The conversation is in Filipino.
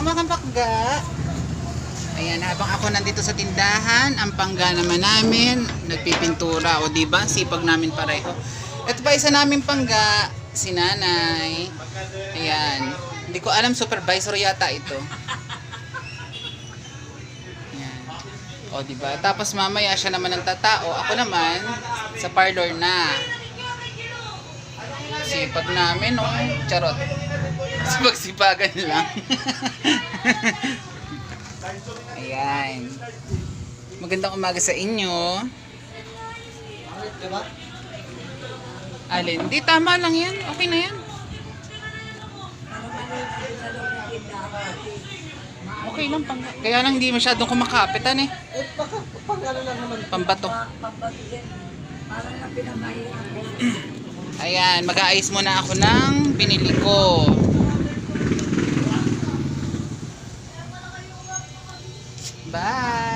Umakang pakga. Ayan, habang ako nandito sa tindahan, ang pangga naman namin, nagpipintura. O diba, sipag namin pareho. Ito pa isa namin pangga, si nanay. Ayan. Hindi ko alam, supervisor yata ito. Ayan. O diba, tapos mamaya siya naman ang tatao. Ako naman, sa parlor na. Sipag namin, no? Charot. Sipag-sipagan lang. Ayan. Magandang umaga sa inyo. Alin? Di, tama lang yan. Okay na yan. Okay lang. Kaya lang hindi masyadong kumakapitan eh. Pambato. Ayan, mag-aayos muna ako ng binili ko. Bye!